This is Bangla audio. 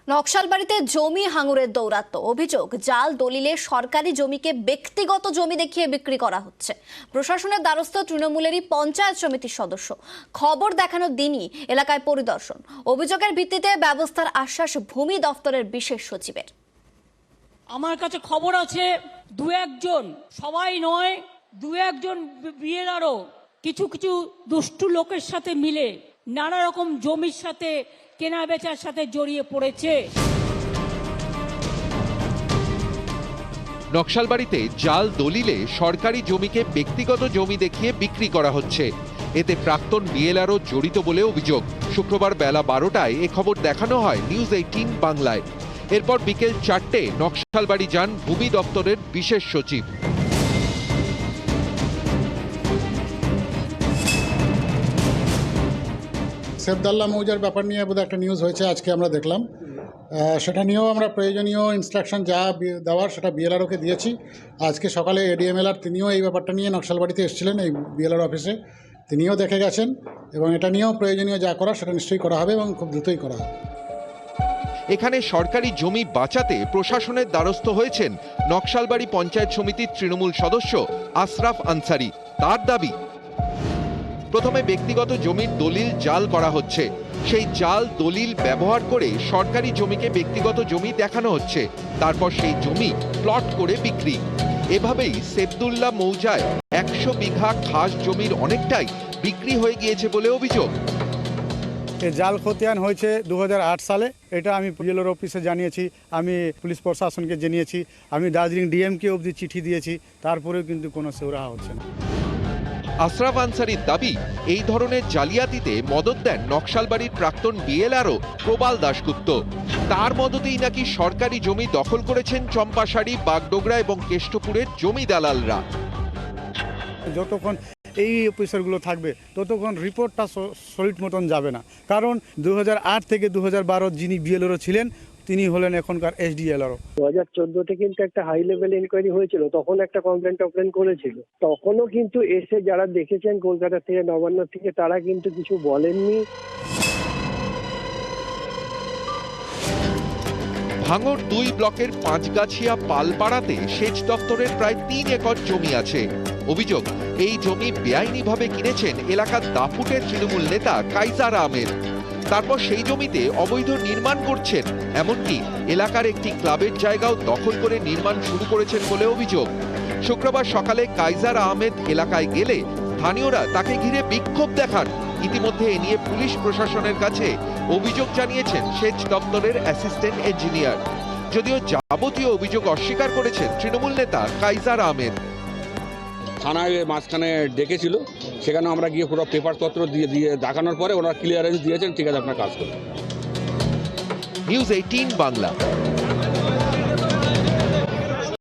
নকশালবাড়িতে জমি হাঙুরের দৌরাত্ম্য। অভিযোগ, জাল দলিলে সরকারি জমিকে ব্যক্তিগত জমি দেখিয়ে বিক্রি করা হচ্ছে। প্রশাসনের দ্বারস্থ তৃণমূলেরই পঞ্চায়েত সমিতির সদস্য। খবর দেখানোর দিনই এলাকায় পরিদর্শন। অভিযোগের ভিত্তিতে ব্যবস্থার আশ্বাস ভূমি দফতরের বিশেষ সচিবের। আমার কাছে খবর আছে দু একজন, সবাই নয়, দু একজন বিএলআরও কিছু কিছু দুষ্টু লোকের সাথে মিলে নানা রকম জমির সাথে কেনা বেচার সাথে জড়িয়ে পড়েছে। নকশালবাড়িতে জাল দলিলে সরকারি জমিকে ব্যক্তিগত জমি দেখিয়ে বিক্রি করা হচ্ছে। এতে প্রাক্তন বিএলআরও জড়িত বলে অভিযোগ। শুক্রবার বেলা 12টায় এ খবর দেখানো হয় নিউজ 18 বাংলায়। এরপর বিকেল 4টে নকশালবাড়ি যান ভূমি দপ্তরের বিশেষ সচিব। সেফদাল্লা মৌজার ব্যাপার নিয়ে বোধহয় একটা নিউজ হয়েছে, আজকে আমরা দেখলাম। সেটা নিয়েও আমরা প্রয়োজনীয় ইনস্ট্রাকশন যা দেওয়ার সেটা বিএলআরওকে দিয়েছি। আজকে সকালে এডিএমএলআর তিনিও এই ব্যাপারটা নিয়ে নকশালবাড়িতে এসেছিলেন এই বিএলআর অফিসে, তিনিও দেখে গেছেন এবং এটা নিয়েও প্রয়োজনীয় যা করা সেটা নিশ্চয়ই করা হবে এবং খুব দ্রুতই করা হবে। এখানে সরকারি জমি বাঁচাতে প্রশাসনের দ্বারস্থ হয়েছেন নকশালবাড়ি পঞ্চায়েত সমিতির তৃণমূল সদস্য আশরাফ আনসারি। তার দাবি, প্রথমে ব্যক্তিগত জমির দলিল জাল করা হচ্ছে, সেই জাল দলিল ব্যবহার করে সরকারি জমিকে ব্যক্তিগত জমি দেখানো হচ্ছে, তারপর সেই জমি প্লট করে বিক্রি। এভাবেই সেফদুল্লাহ মৌজায় 100 বিঘা খাস জমির অনেকটাই বিক্রি হয়ে গিয়েছে বলে অভিযোগ। এই জাল খতিয়ান হয়েছে 2008 সালে। এটা আমি বিএলআর অফিসে জানিয়েছি, আমি পুলিশ প্রশাসনকে জানিয়েছি, আমি দার্জিলিং ডিএমকে অবধি চিঠি দিয়েছি, তারপরেও কিন্তু কোনো সুরাহা হচ্ছে না। আশরাফ আনসারির দাবি, এই ধরনের জালিয়াতিতে মদত দেন নকশালবাড়ির প্রাক্তন বিএলআরও প্রবাল দাশগুপ্ত। তার মদতেই নাকি সরকারি জমি দখল করেছেন চম্পাশাড়ি, বাগডোগরা এবং কেষ্টপুরের জমি দালালরা। যতক্ষণ এই অফিসারগুলো থাকবে ততক্ষণ রিপোর্টটা সলিড মতন যাবে না, কারণ 2008 থেকে 2012 যিনি বিএলআরও ছিলেন তিনি হলেন এখনকার এসডিএলআরও। 2014-তে কিন্তু একটা হাই লেভেল ইনকোয়ারি হয়েছিল, তখন একটা কমপ্লেন করেছিল। তখনও কিন্তু এসে যারা দেখেছেন কলকাতা থেকে, নবান্ন থেকে, তারা কিন্তু কিছু বলেননি। ভাঙড় 2 ব্লকের পাঁচগাছিয়া পালপাড়াতে সেচ দপ্তরের প্রায় 3 একর জমি আছে। অভিযোগ, এই জমি বেআইনিভাবে কিনেছেন এলাকার দাপুটের তৃণমূল নেতা কাইজার আহমেদ। তারপর সেই জমিতে অবৈধ নির্মাণ করছেন, এমনকি এলাকার একটি ক্লাবের জায়গাও দখল করে নির্মাণ শুরু করেছেন বলে অভিযোগ। শুক্রবার সকালে কাইজার আহমেদ এলাকায় গেলে স্থানীয়রা তাকে ঘিরে বিক্ষোভ দেখান। ইতিমধ্যে এ নিয়ে পুলিশ প্রশাসনের কাছে অভিযোগ জানিয়েছেন সেচ দপ্তরের অ্যাসিস্ট্যান্ট ইঞ্জিনিয়ার। যদিও যাবতীয় অভিযোগ অস্বীকার করেছেন তৃণমূল নেতা কাইজার আহমেদ। থানায় মাঝখানে ডেকেছিল, সেখানে আমরা গিয়ে পুরো পেপারপত্র দিয়ে দেখানোর পরে ওরা ক্লিয়ারেন্স দিয়েছেন, ঠিক আছে আপনার কাজ করুন। নিউজ 18 বাংলা।